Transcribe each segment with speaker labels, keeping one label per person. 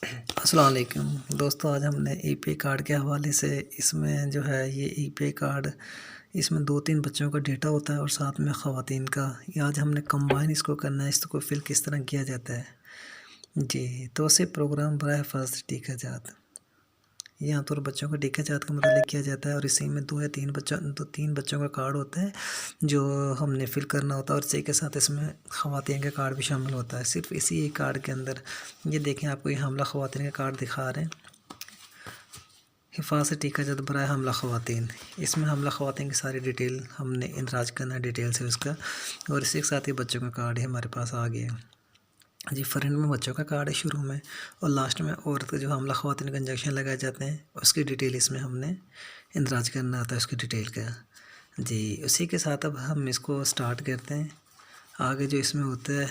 Speaker 1: अस्सलाम वालेकुम दोस्तों। आज हमने ईपीआई कार्ड के हवाले से इसमें जो है ये ईपीआई कार्ड इसमें 2-3 बच्चों का डेटा होता है और साथ में ख़वातीन का। ये आज हमने कंबाइन इसको करना है, इसको फिल किस तरह किया जाता है। जी, तौसीफ़ प्रोग्राम बराए हिफाज़त टीकाजात। ये आमतौर पर बच्चों का टीकाजात का मतलब किया जाता है और इसी में 2 या 3 बच्चों का कार्ड होता है जो हमने फिल करना होता है और इसी के साथ इसमें ख़वातीन का कार्ड भी शामिल होता है। सिर्फ़ इसी एक कार्ड के अंदर ये देखें, आपको ये हमला ख़वातीन का कार्ड दिखा रहे हैं। हिफाज़त टीकाजात बराए हमला ख़वातीन, इसमें हमला ख़वातीन की सारी डिटेल हमने इंदराज करना है डिटेल से उसका, और इसी के साथ ही बच्चों का कार्ड ही हमारे पास आ गया जी। फ्रंट में बच्चों का कार्ड है शुरू में, और लास्ट में औरत का जो हमला ख़वातीन का इंजेक्शन लगाए जाते हैं उसकी डिटेल इसमें हमने इंदराज करना आता है उसकी डिटेल का जी। उसी के साथ अब हम इसको स्टार्ट करते हैं। आगे जो इसमें होता है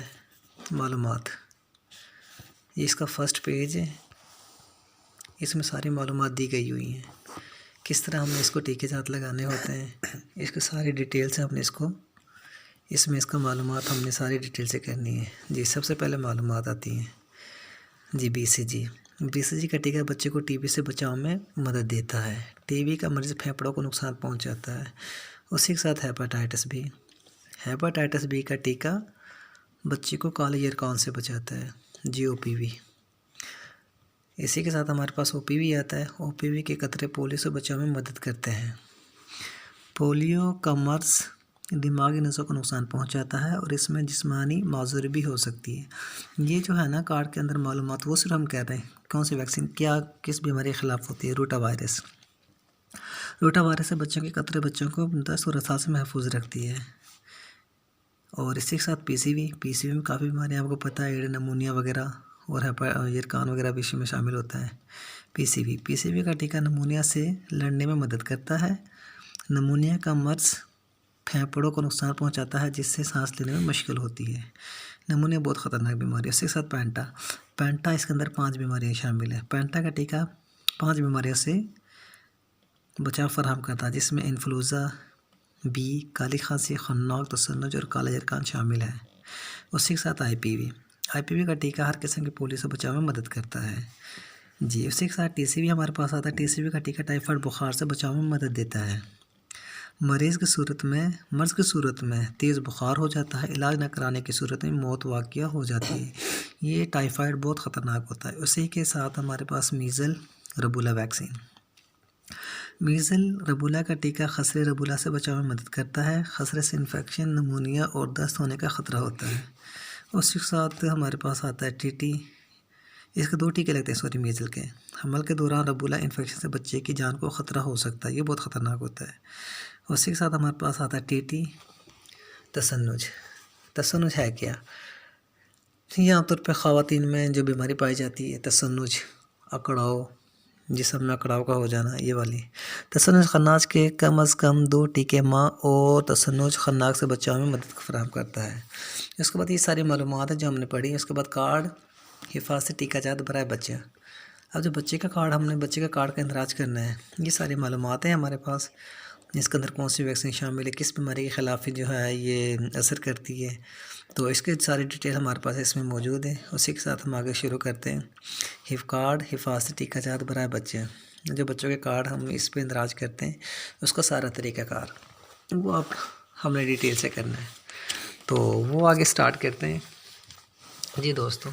Speaker 1: मालूमात, ये इसका फ़र्स्ट पेज है, इसमें सारी मालूमात दी गई हुई हैं किस तरह हमने इसको टीकाजात लगाने होते हैं। इसकी सारी डिटेल से हमने इसमें इसका मालूमात हमने सारी डिटेल से करनी है जी। सबसे पहले मालूमात आती हैं जी बीसीजी। बीसीजी का टीका बच्चे को टीबी से बचाव में मदद देता है। टीबी का मरीज़ फेफड़ों को नुकसान पहुंचाता है। उसी के साथ हेपेटाइटिस बी। हेपेटाइटिस बी का टीका बच्चे को काले यरकान से बचाता है जी। ओपीवी, इसी के साथ हमारे पास ओपीवी आता है। ओपीवी के कतरे पोलियो से बचाव में मदद करते हैं। पोलियो का मर्ज़ दिमागी नसों को नुकसान पहुंचाता है और इसमें जिस्मानी माजूरी भी हो सकती है। ये जो है ना कार्ड के अंदर मालूमात, वो सिर्फ हम कह रहे हैं कौन सी वैक्सीन क्या किस बीमारी के ख़िलाफ़ होती है। रोटा वायरस, रोटा वायरस से बच्चों के कतरे बच्चों को 10 और 18 से महफूज रखती है। और इसी के साथ पीसीवी में काफ़ी बीमारियाँ आपको पता है, एड नमूनिया वगैरह और यरकान वगैरह भी इसी में शामिल होता है। पीसीवी का टीका नमूनिया से लड़ने में मदद करता है। नमूनिया का मर्ज़ फेफड़ों को नुकसान पहुंचाता है जिससे सांस लेने में मुश्किल होती है। नमूनिया बहुत ख़तरनाक बीमारी है। उसके साथ पेंटा इसके अंदर 5 बीमारियाँ शामिल है। पेंटा का टीका 5 बीमारियों से बचाव फराहम करता है जिसमें इन्फ्लूज़ा बी, काली खांसी, खन्नाक, तसन्नुज और काला यरकान शामिल है। उसी के साथ आईपीवी का टीका हर किस्म के पोलियो से बचाव में मदद करता है जी। उसी के साथ टीसीवी हमारे पास आता है। टीसीवी का टीका टाइफाइड बुखार से बचाव में मदद देता है। मर्ज़ की सूरत में तेज़ बुखार हो जाता है, इलाज न कराने की सूरत में मौत वाक़या हो जाती है। ये टाइफाइड बहुत ख़तरनाक होता है। उसी के साथ हमारे पास मीज़ल रबूला वैक्सीन। मीज़ल रबूला का टीका खसरे रबूला से बचाव में मदद करता है। खसरे से इन्फेक्शन, नमूनिया और दस्त होने का ख़तरा होता है। उसके साथ हमारे पास आता है टीटी। इसके 2 टीके लगते हैं मीज़ल के। हमल के दौरान रबूला इन्फेक्शन से बच्चे की जान को ख़तरा हो सकता है, ये बहुत ख़तरनाक होता है। उसी के साथ हमारे पास आता है टीटी तसन्नुज। तसन्नुज है क्या? ये आमतौर पर ख़वातीन में जो बीमारी पाई जाती है तसन्नुज, अकड़ाव, जिस्म में अकड़ाव का हो जाना, ये वाली। तसन्नुज खन्नाक के कम अज़ कम 2 टीके माँ और तसन्नुज खन्नाक से बचाव में मदद फराहम करता है। उसके बाद ये सारी मालूमात है जो हमने पढ़ी। उसके बाद कार्ड हिफाज़ती टीकाजात बराए बच्चा। अब जो बच्चे का कार्ड का इंदराज करना है, ये सारी मालूमात है हमारे पास। इसके अंदर कौन सी वैक्सीन शामिल है, किस बीमारी के ख़िलाफ़ जो है ये असर करती है, तो इसके सारी डिटेल हमारे पास इसमें मौजूद है। उसी के साथ हम आगे शुरू करते हैं। हिफाज़ती टीकाजात बराए बच्चे, जो बच्चों के कार्ड हम इस पर इंदराज करते हैं उसका सारा तरीक़ाकार वो अब हमने डिटेल से करना है, तो वो आगे स्टार्ट करते हैं जी। दोस्तों,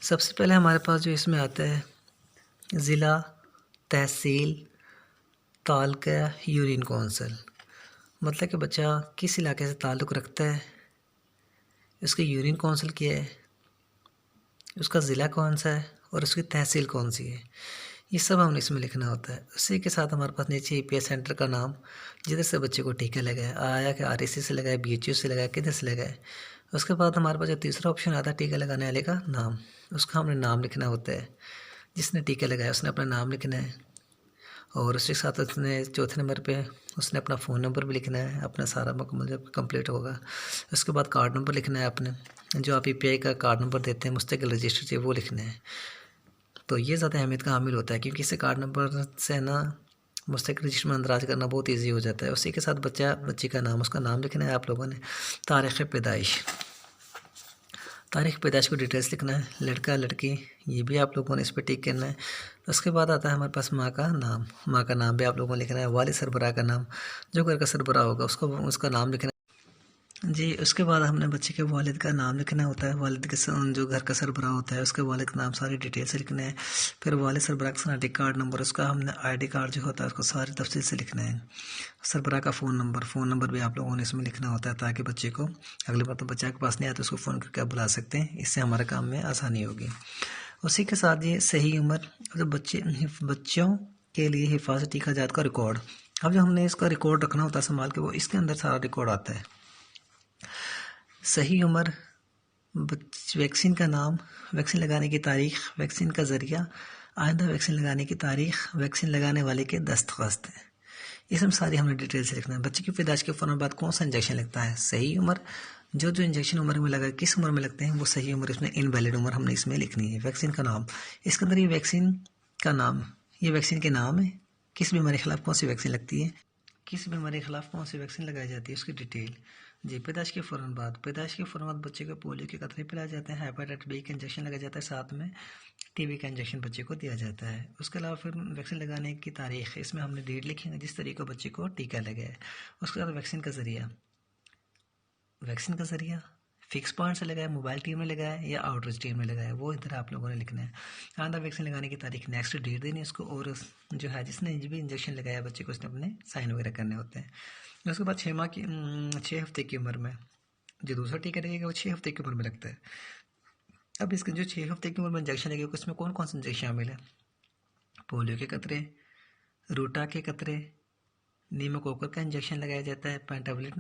Speaker 1: सबसे पहले हमारे पास जो इसमें आता है ज़िला, तहसील, तालका, यूनियन कौंसिल, मतलब कि बच्चा किस इलाके से ताल्लुक़ रखता है, उसकी यूनियन कौंसिल क्या है, उसका ज़िला कौन सा है और उसकी तहसील कौन सी है, ये सब हमने इसमें लिखना होता है। उसी के साथ हमारे पास नीचे ईपीआई सेंटर का नाम, जिधर से बच्चे को टीका लगाए, आया कि आरएसी से लगाए, बीएचयू से लगाए, किधर से लगाए। उसके बाद हमारे पास जो तीसरा ऑप्शन आता है टीका लगाने वाले का नाम, उसका हमने नाम लिखना होता है। जिसने टीका लगाया उसने अपना नाम लिखना है, और उसके साथ उसने चौथे नंबर पे उसने अपना फ़ोन नंबर भी लिखना है, अपना सारा मुकम्मल जब कंप्लीट होगा। उसके बाद कार्ड नंबर लिखना है अपने, जो आप ईपीआई का कार्ड नंबर देते हैं मुस्तकिल रजिस्टर से, वो लिखना है। तो ये ज़्यादा अहमियत का हामिल होता है क्योंकि इससे कार्ड नंबर से ना मुस्तकिल रजिस्टर में अंदराज करना बहुत ईजी हो जाता है। उसी के साथ बच्चे का नाम, उसका नाम लिखना है आप लोगों ने, तारीख़ पैदाइश, तारीख पैदाइश को डिटेल्स लिखना है, लड़का लड़की ये भी आप लोगों ने इस पर टिक करना है। उसके बाद आता है हमारे पास माँ का नाम। माँ का नाम भी आप लोगों को लिखना है। वालिद सरबराह का नाम, जो घर का सरबराह होगा उसका नाम लिखना है जी। उसके बाद हमने बच्चे के वालिद का नाम लिखना होता है। वालिद के जो घर का सरबराह होता है उसके वालिद का नाम सारी डिटेल से लिखना है। फिर वालिद सरबराह का शनाख्ती कार्ड नंबर, उसका हमने ID कार्ड जो होता है उसको सारी तफसील से लिखना है। सरबराह का फ़ोन नंबर भी आप लोगों ने इसमें लिखना होता है, ताकि बच्चे को अगली बार तो बच्चा के पास नहीं आया तो उसको फ़ोन करके आप बुला सकते हैं। इससे हमारे काम में आसानी होगी। उसी के साथ ये सही उम्र, जो बच्चों के लिए हिफाजती टीकाजात का रिकॉर्ड। अब जो हमने इसका रिकॉर्ड रखना होता है संभाल के, वो इसके अंदर सारा रिकॉर्ड आता है। सही उम्र, वैक्सीन का नाम, वैक्सीन लगाने की तारीख, वैक्सीन का ज़रिया, आइंदा वैक्सीन लगाने की तारीख, वैक्सीन लगाने वाले के दस्तखत। इसमें सारी हमने डिटेल से लिखना है। बच्चे की पैदाइश के फ़ौरन बाद कौन सा इंजेक्शन लगता है, सही उम्र, जो इंजेक्शन उम्र में लगा किस उम्र में लगते हैं वो सही उम्र, इसमें इनवैलिड उम्र हमने इसमें लिखनी है। वैक्सीन का नाम, इसके अंदर ये वैक्सीन का नाम, ये वैक्सीन के नाम है, किस बीमारी के खिलाफ कौन सी वैक्सीन लगती है, किस बीमारी के खिलाफ कौन सी वैक्सीन लगाई जाती है, उसकी डिटेल जी। पैदाइश के फ़ौरन बाद बच्चे को पोलियो के कतरे पिलाए जाते हैं, हेपेटाइटिस बी का इंजेक्शन लगाया जाता है, साथ में टीबी का इंजेक्शन बच्चे को दिया जाता है। उसके अलावा फिर वैक्सीन लगाने की तारीख, इसमें हमने डेट लिखेंगे जिस तरीके को बच्चे को टीका लगा है। उसके बाद वैक्सीन का ज़रिया फिक्स पॉइंट से लगाया, मोबाइल टीम में लगाया या आउटरीच टीम में लगाया, वो इधर आप लोगों ने लिखना है। आंदा वैक्सीन लगाने की तारीख, नेक्स्ट डेट देनी उसको, और जो है जिसने भी इंजेक्शन लगाया बच्चे को उसने अपने साइन वगैरह करने होते हैं। उसके बाद 6 हफ्ते की उम्र में जो दूसरा टीका लगेगा वो 6 हफ्ते की उम्र में लगता है। अब इसके जो 6 हफ्ते की उम्र में इंजेक्शन लगेगा उसमें कौन कौन से इंजेक्शन शामिल है, पोलियो के कतरे, रूटा के कतरे, नीमोकोकल का इंजेक्शन लगाया जाता है, पेंटा 1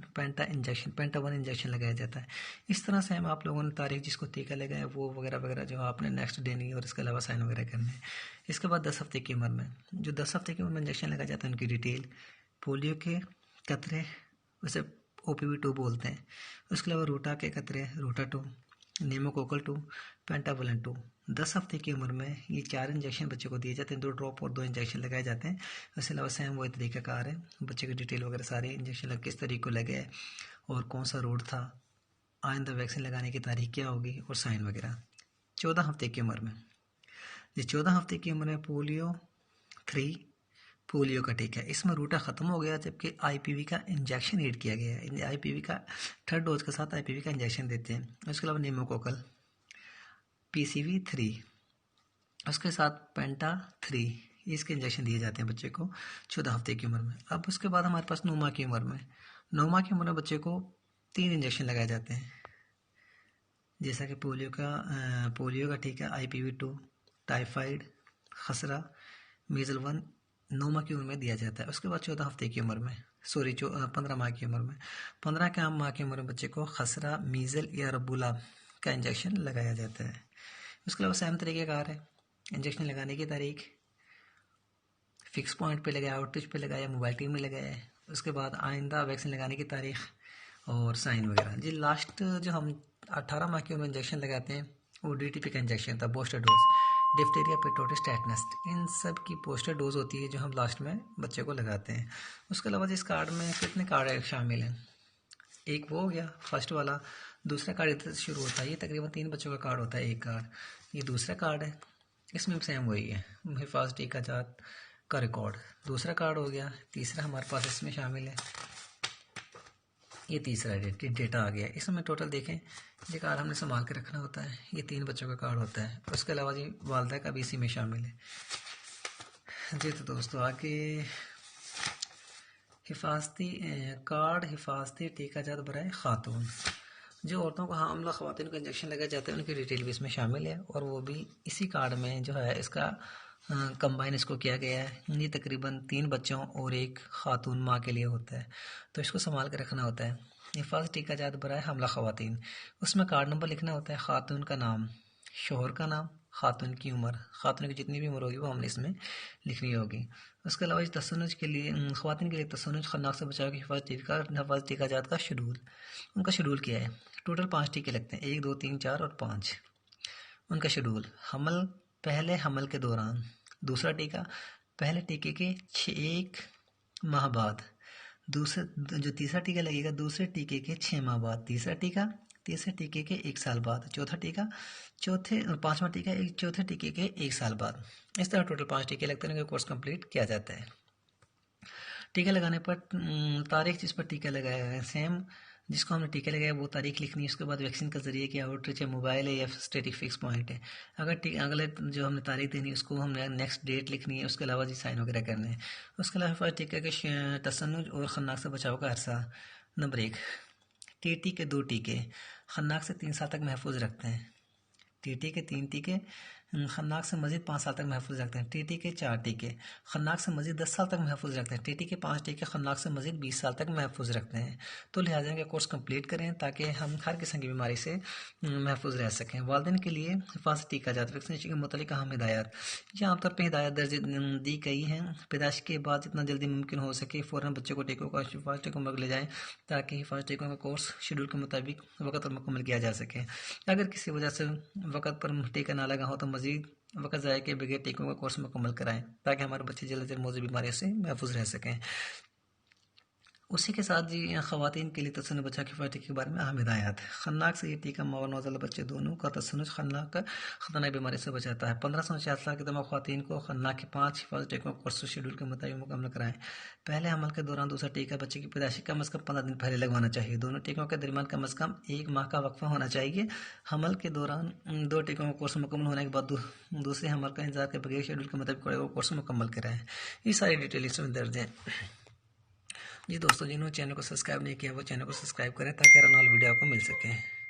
Speaker 1: इंजेक्शन लगाया जाता है। इस तरह से हम आप लोगों ने तारीख जिसको टीका लगाया वो वगैरह वगैरह जो आपने नेक्स्ट देनी है, और इसके अलावा साइन वगैरह करने हैं। इसके बाद 10 हफ्ते की उम्र में जो 10 हफ्ते की उम्र में इंजेक्शन लगाया जाता है उनकी डिटेल, पोलियो के कतरे उसे OPV2 बोलते हैं। उसके अलावा रूटा के कतरे, रूटा 2, नीमोकोकल 2, पेंटावलन 2। 10 हफ्ते की उम्र में ये 4 इंजेक्शन बच्चे को दिए जाते हैं, 2 ड्रॉप और 2 इंजेक्शन लगाए जाते हैं। इसके अलावा सेम वही तरीकाकार है, बच्चे की डिटेल वगैरह सारे इंजेक्शन लग किस तरीके को लगे है और कौन सा रोड था, आइंदा वैक्सीन लगाने की तारीख क्या होगी, और साइन वगैरह। 14 हफ्ते की उम्र में, जिस 14 हफ्ते की उम्र में पोलियो 3, पोलियो का टीका है, इसमें रूटा ख़त्म हो गया जबकि IPV का इंजेक्शन ऐड किया गया है। IPV का 3rd डोज के साथ IPV का इंजेक्शन देते हैं। उसके अलावा नीमोकोकल PCV 3, उसके साथ पेंटा 3, इसके इंजेक्शन दिए जाते हैं बच्चे को 14 हफ्ते की उम्र में। अब उसके बाद हमारे पास 9 माह की उम्र में बच्चे को 3 इंजेक्शन लगाए जाते हैं, जैसा कि पोलियो का टीका IPV2, टाइफाइड, खसरा, मीजल 1 9 माह की उम्र में दिया जाता है। उसके बाद 14 हफ्ते की उम्र में 15 माह की उम्र में 15 माह की उम्र में बच्चे को खसरा, मीजल या रबूला का इंजेक्शन लगाया जाता है। उसके अलावा सेम तरीक़ेकार है, इंजेक्शन लगाने की तारीख, फिक्स पॉइंट पे लगाया, आउटरीच पे लगाया, मोबाइल टीम में लगाया है। उसके बाद आइंदा वैक्सीन लगाने की तारीख और साइन वगैरह जी। लास्ट जो हम 18 माह की उम्र में इंजेक्शन लगाते हैं वो DTP का इंजेक्शन था, बूस्टर डोज, डिप्थीरिया, पेटोटिस, टेटनस, इन सब की बूस्टर डोज होती है जो हम लास्ट में बच्चे को लगाते हैं। उसके अलावा जिस कार्ड में कितने कार्ड शामिल हैं, एक वो हो गया फर्स्ट वाला, दूसरा कार्ड इधर से शुरू होता है, ये तकरीबन 3 बच्चों का कार्ड होता है एक कार्ड, ये दूसरा कार्ड है, इसमें भी सेम वही है, हिफाजत टीकाजात का रिकॉर्ड। दूसरा कार्ड हो गया, तीसरा हमारे पास इसमें शामिल है, ये तीसरा डेटा आ गया। इसमें टोटल देखें ये कार्ड हमने संभाल के रखना होता है, ये 3 बच्चों का कार्ड होता है। उसके अलावा जी वालदा का भी इसी में शामिल है जी। तो दोस्तों आगे हिफाजती टीकाजात बराए खातून, जो औरतों को हामला ख़वातीन को इंजेक्शन लगाया जाता है उनकी डिटेल भी इसमें शामिल है, और वो भी इसी कार्ड में जो है इसका कंबाइन इसको किया गया है। ये तकरीबन 3 बच्चों और एक खातून माँ के लिए होता है, तो इसको संभाल कर रखना होता है। हिफाजत टीकाजात बराए हमला ख़वातीन, उसमें कार्ड नंबर लिखना होता है, खातून का नाम, शोहर का नाम, खातून की उम्र, खातून की जितनी भी उम्र होगी वो हमने इसमें लिखनी होगी। उसके अलावा इस तसन्नुज के लिए ख़वातीन के लिए तसन्नुज खन्नाक से बचाव की हिफाजत टीकाजात का शेड्यूल, उनका शेड्यूल क्या है। टोटल 5 टीके लगते हैं, 1 2 3 4 और 5। उनका शेड्यूल, पहले हमल के दौरान, दूसरा टीका पहले टीके के 1 माह बाद, तीसरा टीका लगेगा दूसरे टीके के 6 माह बाद, तीसरा टीका तीसरे टीके के 1 साल बाद, पाँचवा टीका चौथे टीके के 1 साल बाद। इस तरह टोटल 5 टीके लगते हैं, कोर्स कंप्लीट किया जाता है। टीका लगाने पर तारीख जिस पर टीका लगाया है, सेम जिसको हमने टीका लगाया वो तारीख लिखनी है। उसके बाद वैक्सीन का जरिए क्या आउटरीच है, मोबाइल है या स्टैटिक फिक्स पॉइंट है। अगर अगले जो हमने तारीख देनी है उसको हमने नेक्स्ट डेट लिखनी है। उसके अलावा जी साइन वगैरह करने हैं। उसके अलावा फर्स्ट टीका के तसन्नुज और खन्नाक से बचाव का अरसा। नंबर 1, टीटी के 2 टीके खन्नाक से 3 साल तक महफूज रखते हैं। टीटी के 3 टीके खन्नाक से मजीद 5 साल तक महफूज रखते हैं। टीटी के 4 टीके खन्नाक से मजीद 10 साल तक महफूज रखते हैं। टीटी के 5 टीके खन्नाक से मजीद 20 साल तक महफूज रखते हैं। तो लिहाजा इनका कोर्स कंप्लीट करें ताकि हम हर किस्म की बीमारी से महफूज रह सकें। वालिदैन के लिए हिफाजती टीका जात वैक्सीनेशन के मुतालिक अहम हिदायत। ये आमतौर पर हिदायत दर्ज दी गई हैं। पैदाइश के बाद जितना जल्दी मुमकिन हो सके फ़ौरन बच्चे को टीकों का हिफाजती टीकों में ले जाएँ ताकि हिफाजती टीकों का कोर्स शेड्यूल के मुताबिक वक़्त पर मुकम्मल किया जा सके। अगर किसी वजह से वक़्त पर टीका ना लगा हो तो मज़ीद वक़्त ज़ाया के बगैर टीकों का कोर्स मुकम्मल कराएं ताकि हमारे बच्चे जल्द से जल्द मौजूद बीमारियों से महफूज रह सकें। उसी के साथ जी ख़वातीन के लिए तसन्नुज बच्चा की टीके के बारे में अहम हिदायत। खन्नाक से ये टीका माँ और नौज़ायदा बच्चे दोनों का तसन्नुज खन्नाक ख़तरनाक बीमारी से बचाता है। 15 से 49 साल की तमाम ख़वातीन को खन्नाक के 5 हिफाजती टीकों कोर्स शेड्यूल के मुताबिक मुकम्मल कराएं। पहले हमल के दौरान दूसरा टीका बच्चे की पैदाइश कम अज़ कम 15 दिन पहले लगवाना चाहिए। दोनों टीकों के दरमियान कम अज़ कम 1 माह का वक्फा होना चाहिए। हमल के दौरान 2 टीकों का कोर्स मुकम्मल होने के बाद दूसरे हमल का इंतजार के बगैर शेड्यूल के मुताबिक कोर्स मुकम्मल कराएं। ये सारी डिटेल इसमें दर्ज है। जी दोस्तों, जिन्होंने चैनल को सब्सक्राइब नहीं किया वो चैनल को सब्सक्राइब करें ताकि हर नई वीडियो आपको मिल सके।